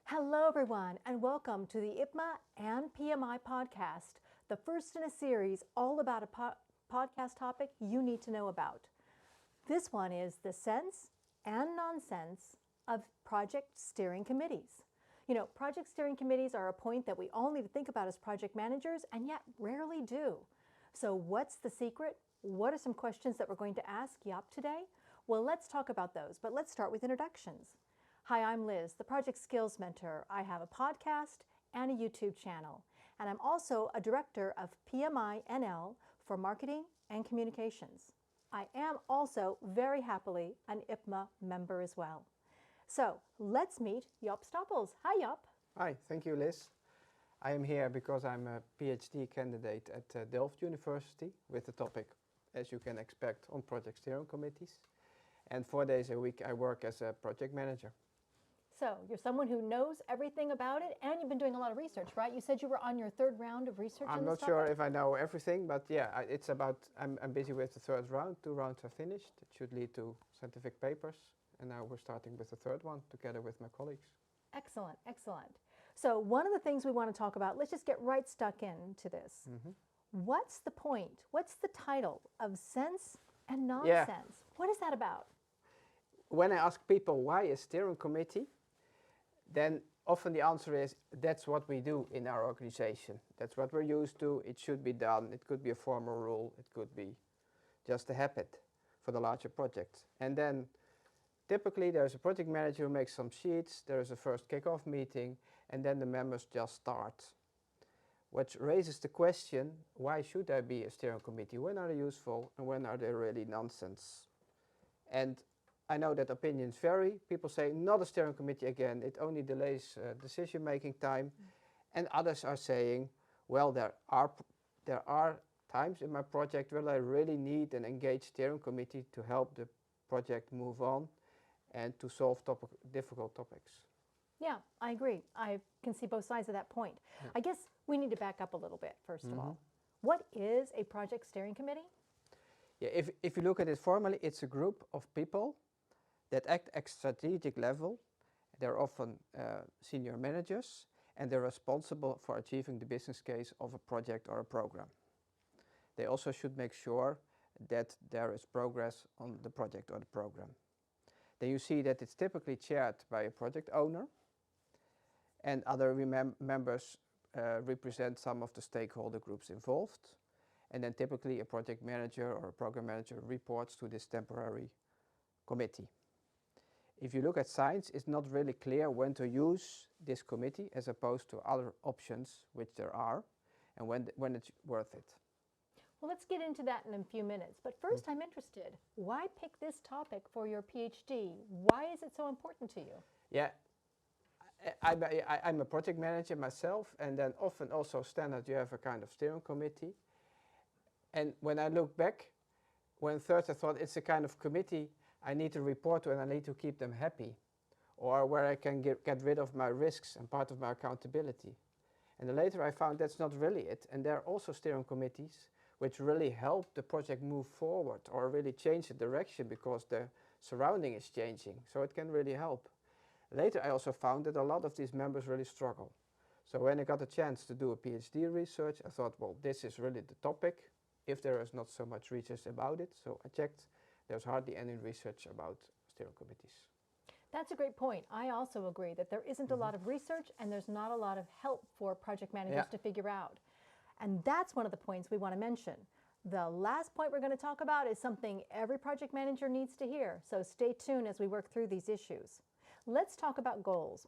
Hello everyone and welcome to the IPMA and PMI podcast, the first in a series all about a podcast topic you need to know about. This one is the sense and nonsense of project steering committees. You know, project steering committees are a point that we all need to think about as project managers and yet rarely do. So what's the secret? What are some questions that we're going to ask Jaap today? Well, let's talk about those, but let's start with introductions. Hi, I'm Liz, the Project Skills Mentor. I have a podcast and a YouTube channel, and I'm also a director of PMI NL for marketing and communications. I am also very happily an IPMA member as well. So let's meet Jaap Stoppels. Hi, Jaap. Hi, thank you, Liz. I am here because I'm a PhD candidate at Delft University with the topic, as you can expect, on project steering committees. And 4 days a week I work as a project manager. So you're someone who knows everything about it, and you've been doing a lot of research, right? You said you were on your third round of research I'm on this not sure topic? if I know everything, but yeah, it's about, I'm busy with the third round. 2 rounds are finished. It should lead to scientific papers. And now we're starting with the third one together with my colleagues. Excellent, excellent. So one of the things we want to talk about, let's just get right stuck into this. What's the point? What's the title of sense and nonsense? What is that about? When I ask people why a steering committee, then often the answer is that's what we do in our organization. That's what we're used to. It should be done. It could be a formal rule. It could be just a habit for the larger projects. And then typically there's a project manager who makes some sheets. There's a first kick-off meeting, and then the members just start. Which raises the question, why should there be a steering committee? When are they useful and when are they really nonsense? And I know that opinions vary. People say, not a steering committee again, it only delays decision-making time. And others are saying, well, there are times in my project where I really need an engaged steering committee to help the project move on and to solve difficult topics. Yeah, I agree. I can see both sides of that point. I guess we need to back up a little bit, first of all. What is a project steering committee? Yeah, if you look at it formally, it's a group of people that act at strategic level. They're often senior managers, and they're responsible for achieving the business case of a project or a program. They also should make sure that there is progress on the project or the program. Then you see that it's typically chaired by a project owner, and other members represent some of the stakeholder groups involved. And then typically a project manager or a program manager reports to this temporary committee. If you look at science, it's not really clear when to use this committee as opposed to other options, which there are, and when it's worth it. Well, let's get into that in a few minutes. But first, I'm interested. Why pick this topic for your PhD? Why is it so important to you? Yeah, I'm a project manager myself, and then often also standard you have a kind of steering committee. And when I look back, when first I thought it's a kind of committee I need to report to and I need to keep them happy, or where I can get rid of my risks and part of my accountability. And then later I found that's not really it. And there are also steering committees which really help the project move forward or really change the direction because the surrounding is changing. So it can really help. Later I also found that a lot of these members really struggle. So when I got a chance to do a PhD research, I thought, well, this is really the topic, if there is not so much research about it. So I checked, there's hardly any research about steering committees. That's a great point. I also agree that there isn't a lot of research and there's not a lot of help for project managers to figure out. And that's one of the points we want to mention. The last point we're going to talk about is something every project manager needs to hear. So stay tuned as we work through these issues. Let's talk about goals.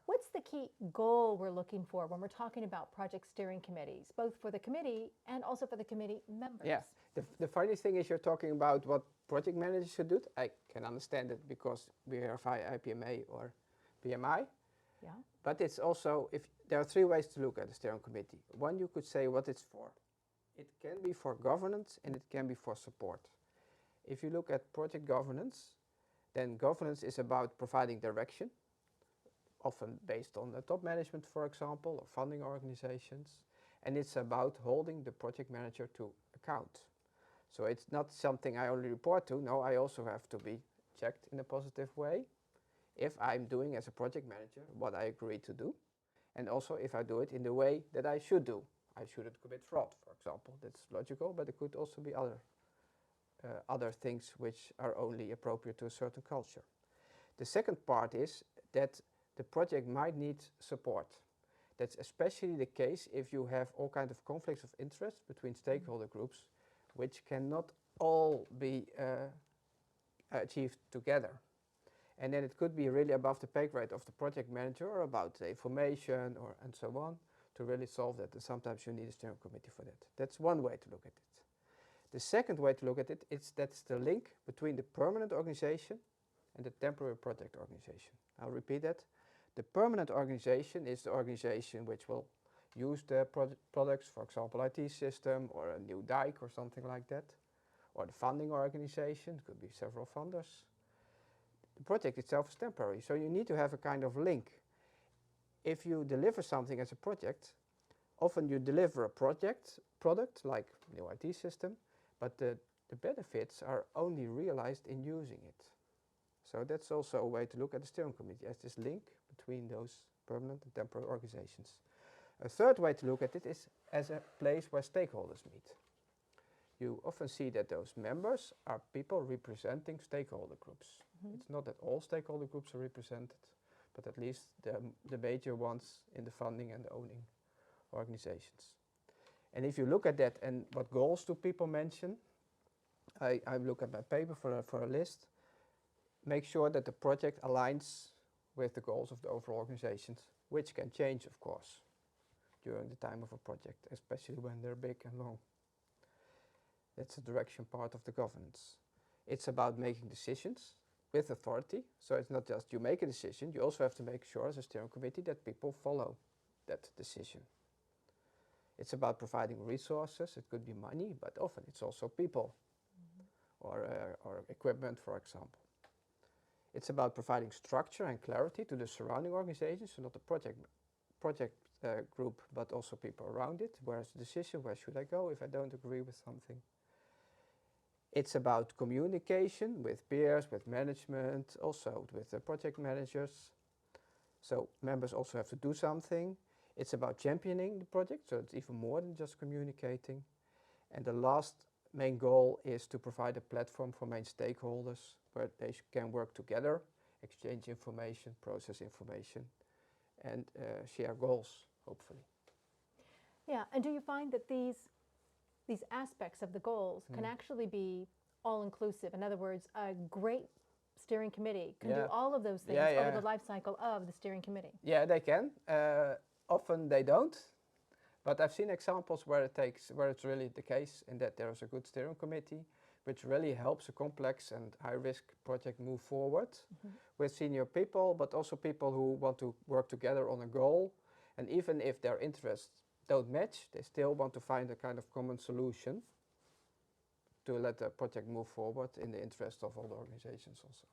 What's the key goal we're looking for when we're talking about project steering committees, both for the committee and also for the committee members? Yeah, the funny thing is you're talking about what project managers should do. I can understand it because we are via IPMA or PMI. Yeah. But it's also, there are 3 ways to look at the steering committee. One, you could say what it's for. It can be for governance and it can be for support. If you look at project governance, then governance is about providing direction, often based on the top management, for example, or funding organizations. And it's about holding the project manager to account. So it's not something I only report to. No, I also have to be checked in a positive way. if I'm doing as a project manager what I agree to do, and also if I do it in the way that I should do. I shouldn't commit fraud, for example. That's logical, but it could also be other things which are only appropriate to a certain culture. The second part is that the project might need support. That's especially the case if you have all kinds of conflicts of interest between stakeholder groups, which cannot all be achieved together. And then it could be really above the pay grade of the project manager or about the information and so on to really solve that. And sometimes you need a steering committee for that. That's one way to look at it. The second way to look at it is that's the link between the permanent organization and the temporary project organization. I'll repeat that. The permanent organization is the organization which will use the products, for example, IT system or a new dike or something like that, or the funding organization, could be several funders. The project itself is temporary, so you need to have a kind of link. If you deliver something as a project, often you deliver a product like new IT system, but the benefits are only realized in using it. So that's also a way to look at the steering committee as this link between those permanent and temporary organizations. A third way to look at it is as a place where stakeholders meet. You often see that those members are people representing stakeholder groups. Mm-hmm. It's not that all stakeholder groups are represented, but at least the major ones in the funding and the owning organizations. And if you look at that and what goals do people mention, I look at my paper for a list. Make sure that the project aligns with the goals of the overall organizations, which can change, of course, during the time of a project, especially when they're big and long. That's the direction part of the governance. It's about making decisions with authority. So it's not just you make a decision, you also have to make sure as a steering committee that people follow that decision. It's about providing resources. It could be money, but often it's also people, or equipment, for example. It's about providing structure and clarity to the surrounding organizations, so not the project group, but also people around it. Where's the decision? Where should I go if I don't agree with something? It's about communication with peers, with management, also with the project managers. So members also have to do something. It's about championing the project, so it's even more than just communicating. And the last main goal is to provide a platform for main stakeholders where they can work together, exchange information, process information, and share goals, hopefully. Yeah, and do you find that these aspects of the goals can actually be all-inclusive? In other words, a great steering committee can do all of those things over the life cycle of the steering committee. Yeah, they can. Often they don't, but I've seen examples where it's really the case, in that there is a good steering committee which really helps a complex and high-risk project move forward with senior people, but also people who want to work together on a goal. And even if their interests don't match, they still want to find a kind of common solution to let the project move forward in the interest of all the organizations also.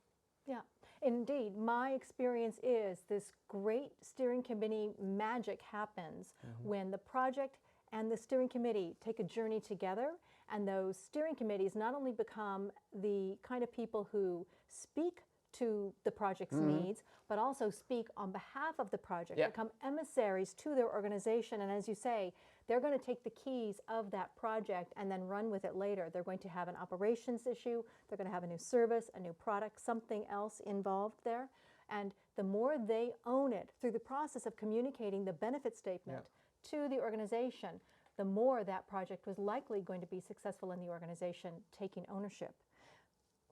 Yeah, indeed. My experience is this great steering committee magic happens when the project and the steering committee take a journey together, and those steering committees not only become the kind of people who speak to the project's needs, but also speak on behalf of the project, become emissaries to their organization. And as you say, they're going to take the keys of that project and then run with it later. They're going to have an operations issue, they're going to have a new service, a new product, something else involved there. And the more they own it through the process of communicating the benefit statement to the organization, the more that project was likely going to be successful in the organization taking ownership.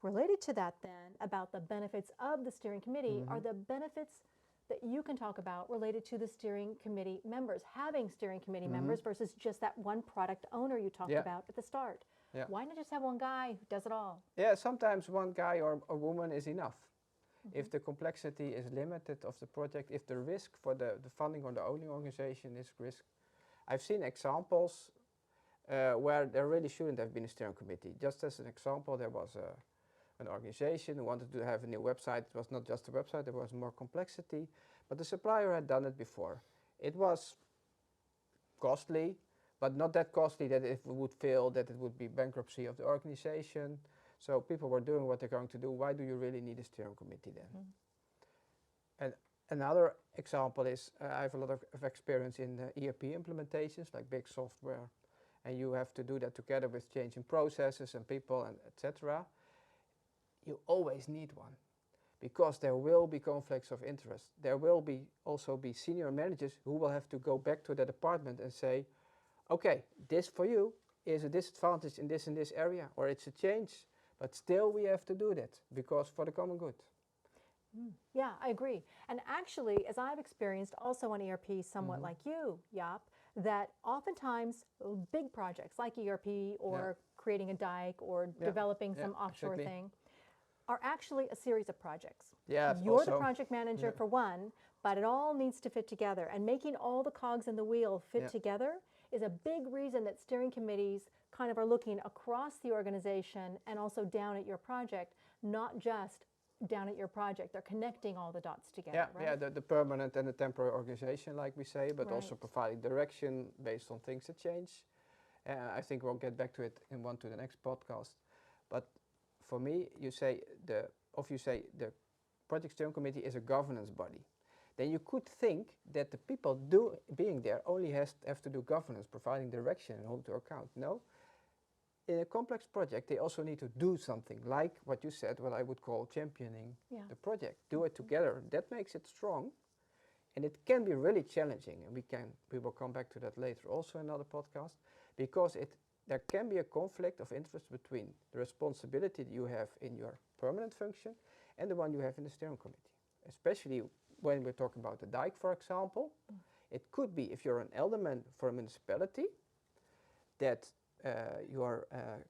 Related to that then, about the benefits of the steering committee are the benefits that you can talk about related to the steering committee members, having steering committee members versus just that one product owner you talked about at the start. Why not just have one guy who does it all? Yeah, sometimes one guy or a woman is enough. If the complexity is limited of the project, if the risk for the funding or the owning organization is risk. I've seen examples where there really shouldn't have been a steering committee. Just as an example, there was an organization who wanted to have a new website. It was not just a website, there was more complexity, but the supplier had done it before. It was costly, but not that costly that if it would fail, that it would be bankruptcy of the organization. So people were doing what they're going to do. Why do you really need a steering committee then? And another example is I have a lot of experience in ERP implementations, like big software, and you have to do that together with changing processes and people and etc. You always need one, because there will be conflicts of interest. There will also be senior managers who will have to go back to the department and say, okay, this for you is a disadvantage in this area, or it's a change, but still we have to do that because for the common good. Yeah, I agree. And actually, as I've experienced also on ERP, somewhat like you, Jaap, that oftentimes big projects like ERP or creating a dike or developing some offshore thing are actually a series of projects. Yes, You're the project manager for one, but it all needs to fit together. And making all the cogs in the wheel fit together is a big reason that steering committees kind of are looking across the organization and also down at your project, not just down at your project. They're connecting all the dots together, right? Yeah, the permanent and the temporary organization, like we say, but also providing direction based on things that change. I think we'll get back to it in the next podcast. But for me, you say the project steering committee is a governance body. Then you could think that the people being there only have to do governance, providing direction and hold to account. No. In a complex project, they also need to do something, like what you said, what I would call championing the project. Do it together. That makes it strong. And it can be really challenging. And we will come back to that later also in another podcast, because there can be a conflict of interest between the responsibility that you have in your permanent function and the one you have in the steering committee. Especially when we're talking about the dike, for example. It could be, if you're an alderman for a municipality, that your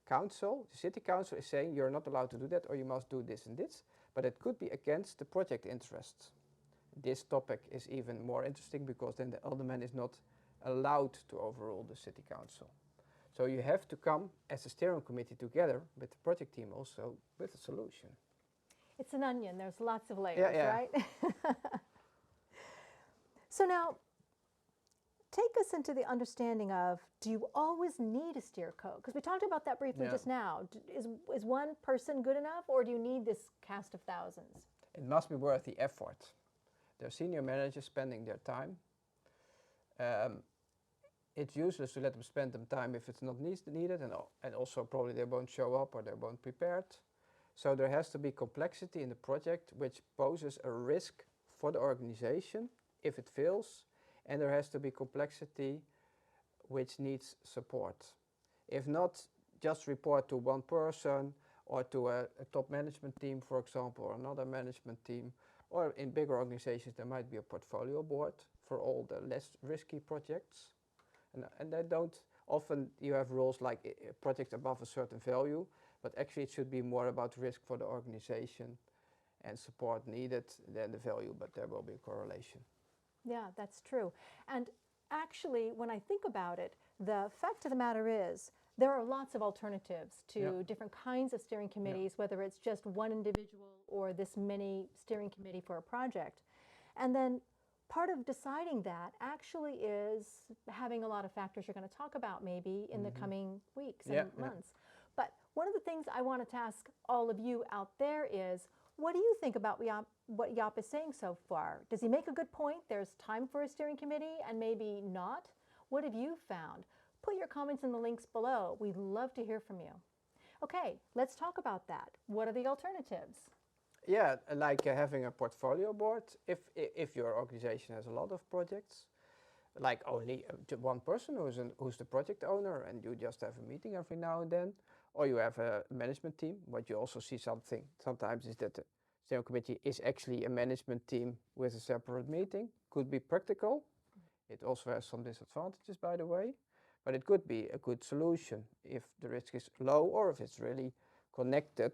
council, the city council, is saying you're not allowed to do that, or you must do this and this, but it could be against the project interests. This topic is even more interesting, because then the alderman is not allowed to overrule the city council. So you have to come as a steering committee together with the project team also with a solution. It's an onion. There's lots of layers, right? So now, take us into the understanding of, do you always need a steer code? Because we talked about that briefly just now. Is one person good enough, or do you need this cast of thousands? It must be worth the effort. There are senior managers spending their time. It's useless to let them spend them time if it's not needed, and also probably they won't show up or they won't prepared. So there has to be complexity in the project which poses a risk for the organization if it fails, and there has to be complexity which needs support. If not, just report to one person or to a top management team, for example, or another management team, or in bigger organizations there might be a portfolio board for all the less risky projects. And they don't, often you have rules like projects above a certain value, but actually it should be more about risk for the organization and support needed than the value, but there will be a correlation. Yeah, that's true. And actually, when I think about it, the fact of the matter is there are lots of alternatives to different kinds of steering committees, whether it's just one individual or this mini steering committee for a project. And then part of deciding that actually is having a lot of factors you're going to talk about maybe in the coming weeks and months. But one of the things I wanted to ask all of you out there is, what do you think about what Jaap is saying so far? Does he make a good point? There's time for a steering committee and maybe not? What have you found? Put your comments in the links below. We'd love to hear from you. Okay, let's talk about that. What are the alternatives? Yeah, like having a portfolio board. If your organization has a lot of projects, like only one person who's the project owner, and you just have a meeting every now and then, or you have a management team. What you also see sometimes is that the steering committee is actually a management team with a separate meeting. Could be practical. It also has some disadvantages, by the way, but it could be a good solution if the risk is low, or if it's really connected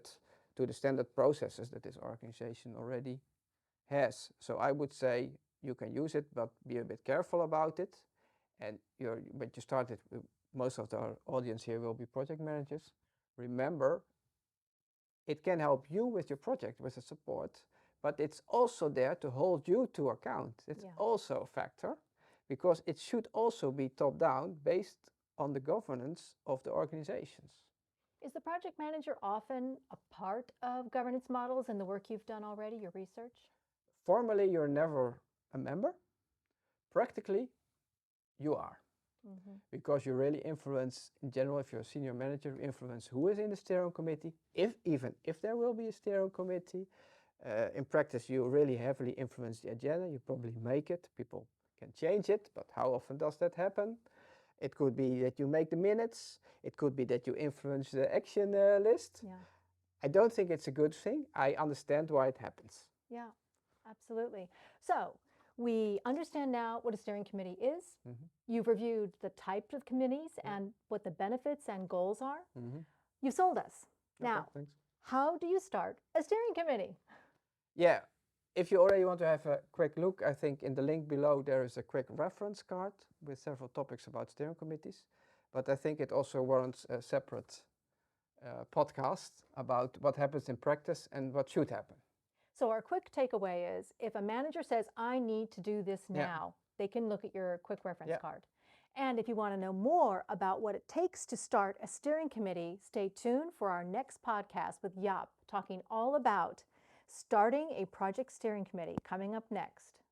to the standard processes that this organization already has. So I would say you can use it, but be a bit careful about it. And when you start it, most of our audience here will be project managers. Remember, it can help you with your project, with the support, but it's also there to hold you to account. It's also a factor, because it should also be top-down based on the governance of the organizations. Is the project manager often a part of governance models in the work you've done already, your research? formally you're never a member. Practically, you are. Because you really influence, in general, if you're a senior manager, you influence who is in the steering committee, even if there will be a steering committee. In practice, you really heavily influence the agenda. You probably make it. People can change it, but how often does that happen? It could be that you make the minutes. It could be that you influence the action list. Yeah. I don't think it's a good thing. I understand why it happens. Yeah, absolutely. So we understand now what a steering committee is. You've reviewed the types of committees and what the benefits and goals are. You've sold us. Now, Okay, thanks. how do you start a steering committee? Yeah, if you already want to have a quick look, I think in the link below there is a quick reference card with several topics about steering committees. But I think it also warrants a separate podcast about what happens in practice and what should happen. So our quick takeaway is, if a manager says, I need to do this now, they can look at your quick reference card. And if you want to know more about what it takes to start a steering committee, stay tuned for our next podcast with Jaap, talking all about starting a project steering committee, coming up next.